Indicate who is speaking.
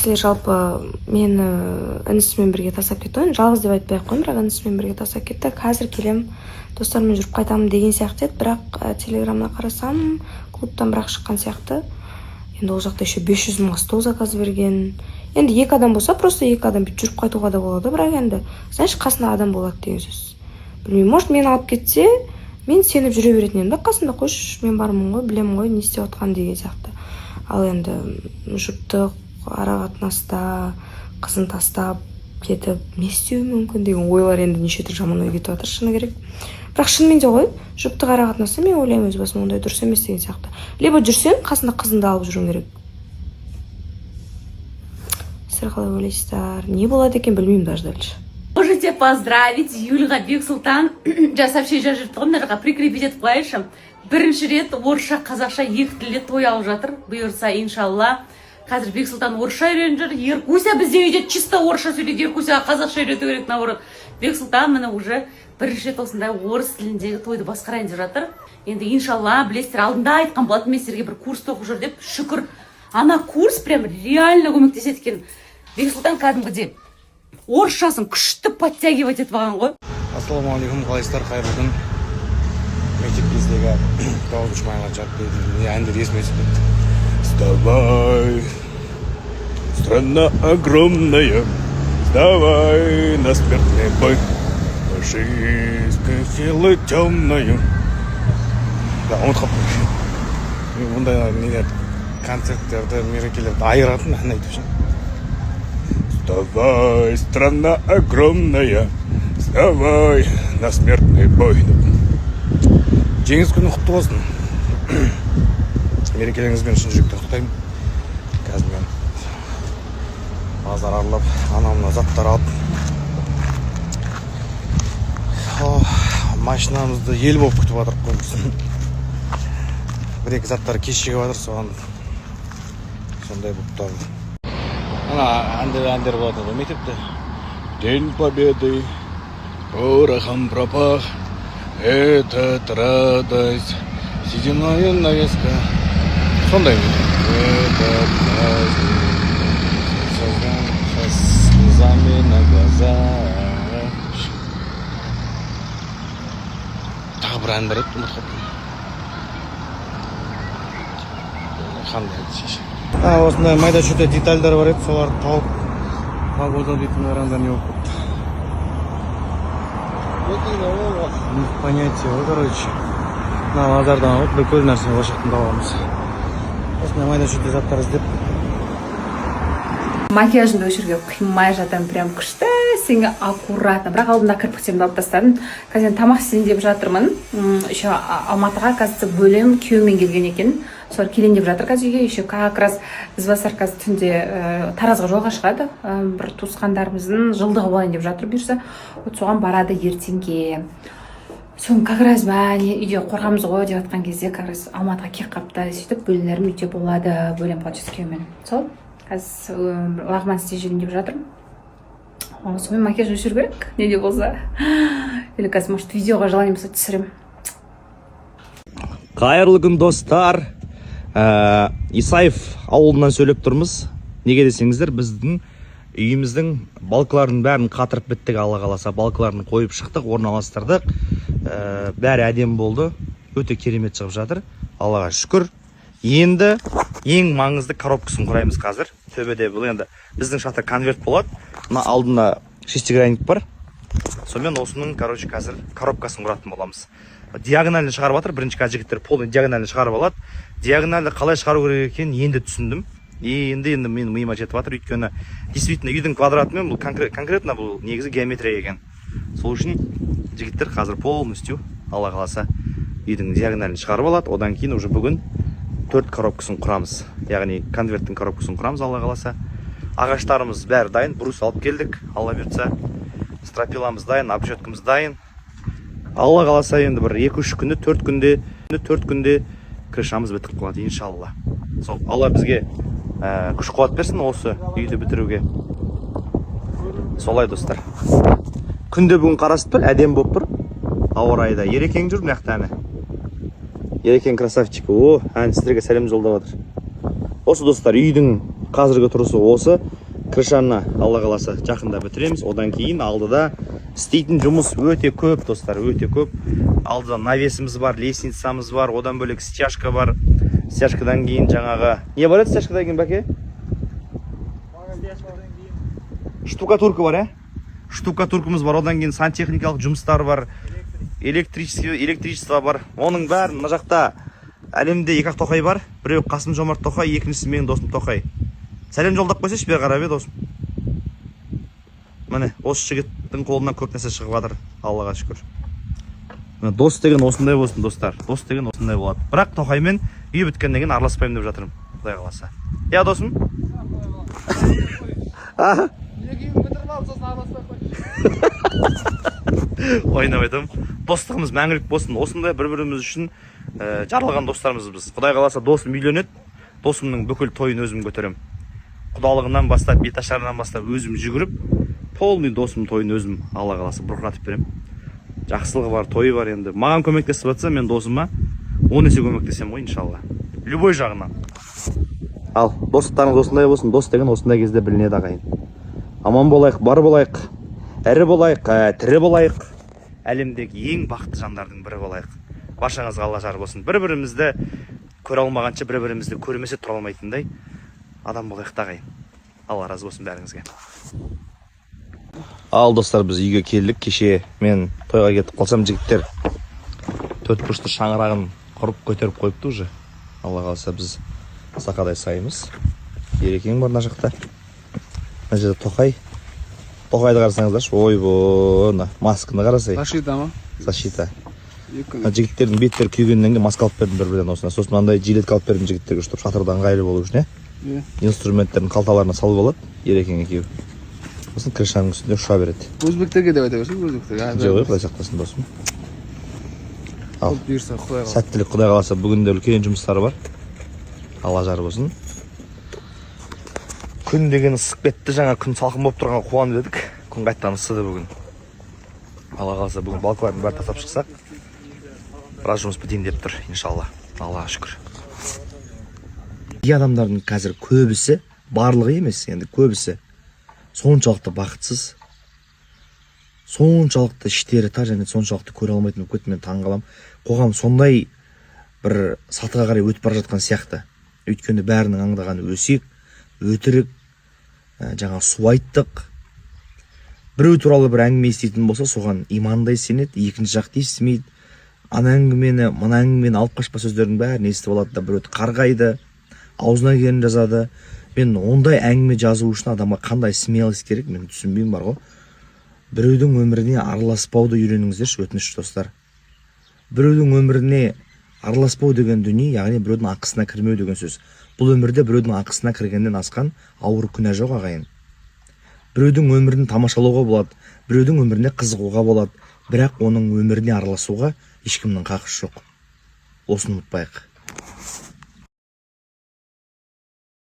Speaker 1: кісілер жалпы мені інісімен бірге тастап кетті ғой, жалғыз деп айтпай ақ қояйын, бірақ інісімен бірге тастап кетті. Қазір келем достарыммен жүріп қайтамын деген сияқты еді, бірақ телеграмына қарасам клубтан бірақ шыққан сияқты. Енді ол жақта еще 500 мыңға стол заказ берген. Енді екі адам болса, просто екі адам жүріп қайтуға да болады, бірақ енді знаешь, қасында адам болады деген сөз. Білмеймін, может мені алып кетсе, мен сеніп жүре беретін едім, қасында қойшы, мен бармын ғой, білемін ғой, не істеп отқан деген сияқты. Ал енді жұптық ара қатынаста қызын тастап кетіп не істеуі мүмкін деген ойлар енді неше түрлі жаман ой кетіп жатыр, шыны керек. Бірақ шынымен де ғой, жұптық ара қатынаста мен ойлаймын өз басым ондай дұрыс емес деген сияқты. Либо жүрсең, қасында қызыңды алып жүруің керек. Сіздер қалай ойлайсыздар? Не болады екен, білмеймін даже дальше.
Speaker 2: Можете поздравить Юльға Бексұлтан. Сообщение жазып тұрмын, мына жаққа прикрепить етіп қояйыншы. Бірінші рет орысша, қазақша екі тілде той алып жатыр. Бұйырса, иншалла. Қазір Бексұлтан орысша үйреніп жүр. Еркуся бізде үйде чисто орысша сөйлейді, Еркусяға қазақша үйрету керек, наоборот. Бексұлтан міне уже бірінші рет осындай орыс тіліндегі тойды басқарайын деп жатыр. Енді иншалла, білесіздер, алдында айтқан болатын мен сіздерге бір курс оқып жүр деп, шүкір. Ана курс прям реально көмектеседі екен. Бексұлтан кәдімгідей орысшасын күшті подтягивать етіп алған ғой.
Speaker 3: Ассалаумағалейкум, қалайсыздар, қайырлы күн. Мектеп кездегі 9 майға жатты әндер есіме түсіп. Вставай, страна огромная, вставай на смертный бой, фашистская сила темная. Да, ұмытып қалыппын. Бұндай нелер концерттерді, мерекелерді айыратын ән айтып жүрмін. Вставай, страна огромная, вставай на смертный бой. Жеңіс күні құтты болсын. Мерекелеріңізбен шын жүректен құттықтаймын. Қазір мен базар аралап, анамна заттар алып, машинамызды ел болып күтіп жатырық қоймысын. Бір-екі заттар кешігіп жатыр, соған сондай болып тұрмын. Ана әндер болады ғой мектепте. День победы, порохом пропах, этот радость, седьмая навеска. Сондай этот праздник создан слезами на глазах. Тағы бір әндер еді, ұмытып қалыппын. Қандай еді шеше. Осындай майда-шүйде детальдар бар еді, соларды тауып погода дейтін орандар не болып кетті. Понятие ғой, короче. Мына базардан алып, бүкіл нәрсені ошақтан табамыз. Осындай майда-шүйде заттар іздеп.
Speaker 2: Макияжымды өшіруге қимай жатырмын, прям күшті, сенге аккуратно. Бірақ алдында кірпіктерімді алып тастадым. Қазір тамақ істейін деп жатырмын. Еще Алматыға қазір бөлем күйеумен келген екен. Солар келейін деп жатыр қазір үйге. Еще как раз іздбасар қазір түнде Таразға жолға шығады. Бір туысқандарымыздың жылдығы болайын деп жатыр бұйырса. Вот соған барады ертеңге. Соң как раз үйде қорғамыз ғой деп жатқан кезде как раз Алматыға кеп қапты. Сөйтіп бөлелерім үйде болады, бөлем получится күйеумен. Сол қазір лағман істей жүрейін деп жатырмын. Сонымен макияж өшіру керек, не де болса. Или қазір может видеоға желание болса түсірем.
Speaker 4: Қайырлы күн достар. Исаев ауылынан сөйлеп тұрмыз. Неге десеңіздер, біздің үйіміздің балкаларын бәрін қатырып біттік, алла қаласа. Балкаларын қойып шықтық, орналастырдық. Бәрі әдем болды. Өте керемет шығып жатыр. Аллаға шүкір. Енді ең маңызды коробкасын құраймыз қазір. Төбеде бұл енді біздің шатыр конверт болады. Мына алдында шестигранник бар. Сонымен осының, короче, қазір коробкасын құратын боламыз. Диагональны шығарып жатыр. Бірінші қазір жігіттер полный диагональны шығарып алады. Диагональны қалай шығару керек екенін енді түсіндім. Енді мен миыма жетіп жатыр. Өйткені действительно үйдің квадратымен бұл конкретно бұл негізі геометрия екен. Сол үшін жігіттер қазір полностью, алла қаласа, үйдің диагональны шығарып алады. Одан кейін уже бүгін 4 коробкасын құрамыз. Яғни конверттің коробкасын құрамыз, алла қаласа. Ағаштарымыз бәрі дайын, брус алып келдік, алла берса. Стропиламыз дайын, обшеткамыз дайын. Алла қаласа енді бір 2-3 күнде, 4 күнде крышамыз бітіп қалады, иншалла. Сол, алла бізге күш қуат берсін осы үйді бітіруге. Солай достар. Күнде бүгін қарасып тұр, әдем болып тұр. Ауа райда Ерекең жүр мынақты әні. Ерекең красавчик. Ән сіздерге сәлем жолдап жатыр. Осы достар, үйдің қазіргі тұрысы осы. Крышаны алла қаласа жақында бітіреміз. Одан кейін алдыда істейтін жұмыс өте көп, достар, өте көп. Алдыда навесіміз бар, лестницамыз бар, одан бөлек стяжка бар. Стяжкадан кейін жаңағы не бар еді стяжкадан кейін, бәке? Штукатурка бар, штукатуркамыз бар, одан кейін сантехникалық жұмыстар бар, электричество бар. Оның бәрін мына жақта әлемде екі-ақ Тоқай бар. Біреу Қасым Жомарт Тоқай, екіншісі менің досым Тоқай. Сәлем жолдап қойсайшы, бері қарап досым. Міне, осы жігіттің қолынан көп нәрсе шығып жатыр, Аллаға шүкір. Дос деген осындай болсын, достар. Дос деген осындай болады. Бірақ Тоқаймен үй біткеннен кейін араласпаймын деп жатырмын, Құдай қаласа. Я досым? Ойнап айтамын. Достығымыз мәңгілік болсын. Осындай бір-біріміз үшін жаралған достарымыз біз. Құдай қаласа досым үйленеді. Досымның бүкіл тойын өзім көтерем. Құдалығынан бастап, беташарынан бастап өзім жүгіріп, полный досым тойын өзім Алла қаласа бұрқыратып берем. Жақсылығы бар, тойы бар енді. Маған көмектесіп жатса, мен досыма 10 есе көмектесем ғой, иншалла. Любой жағынан. Ал, достықтарыңыз осындай болсын. Дос деген осындай кезде білінеді, ағайын. Аман болайық, бар болайық, әрі болайық, тірі болайық. Әлемдегі ең бақытты жандардың бірі болайық. Баршаңызға Алла жар болсын. Бір-бірімізді көре алмағанша, бір-бірімізді көрмесе тұра алмайтындай адам болайық, ағайын. Алла разы болсын бәріңізге. Ал, достар, біз үйге келдік. Кеше мен тойға кетіп қалсам, жігіттер төрт бұрышты шаңырағын құрып көтеріп қойыпты уже. Алла қаласа біз сақадай сайымыз. Ерекең бар мына жақта. Мына жерде Тоқай. Тоқайды қарасаңыздаршы, ойбой, масканы қарасай.
Speaker 5: Защита ма?
Speaker 4: Защита. Жігіттердің беттері күйгеннен кейін маска алып бердім бір-бірден осына. Сосын мынандай жилетка алып бердім жігіттерге, чтобы шатырда ыңғайлы болу үшін, инструменттердің қалталарына салып алады, Ерекең екеуі. Сосын крышаның үстінде ұша береді.
Speaker 5: Өзбектерге деп айта берсең, өзбектерге.
Speaker 4: Жоқ, Құдай сақтасын досым. Ал,
Speaker 5: Бұйырса, Құдай қаласа.
Speaker 4: сәттілік, Құдай қаласа, бүгінде үлкен жұмыстары бар. Алла жар болсын. Күн деген ысып кетті, жаңа күн салқын болып тұрғанға қуанып едік. Күн қайттан ысыды бүгін. Алла қаласа, бүгін балкалардың бәрі тастап шықсақ, біраз жұмыс бітейін деп тұр, иншалла. Аллаға шүкір. Адамдардың қазір көбісі, барлығы емес, енді көбісі соншалықты бақытсыз, соншалықты іштері тар және соншалықты көре алмайтын өкет, мен таңғалам. Қоғам сондай бір сатыға қарай өтіп бара жатқан сияқты. Өйткені бәрінің аңдағаны өсек, өтірік, жаңа су айттық. Біреу туралы бір әңгіме естейтін болса, соған имандай сенеді, екінші жақты естімейді. Ана әңгімені, мына әңгімені алып қашпа сөздердің бәрін естіп алады да, біреуді қарғайды, аузына келгенін жазады. Мен ондай әңгіме жазу үшін адамға қандай смелость керек, мен түсінбеймін, бар ғой. Біреудің өміріне араласпауды үйреніңіздерші, өтініш достар. Біреудің өміріне араласпау деген дүние, яғни біреудің ақысына кірмеу деген сөз. Бұл өмірде біреудің ақысына кіргеннен асқан ауыр күнә жоқ, ағайын. Біреудің өмірін тамашалауға болады, біреудің өміріне қызығуға болады, бірақ оның өміріне араласуға ешкімнің қақысы жоқ. Осыны ұмытпайық.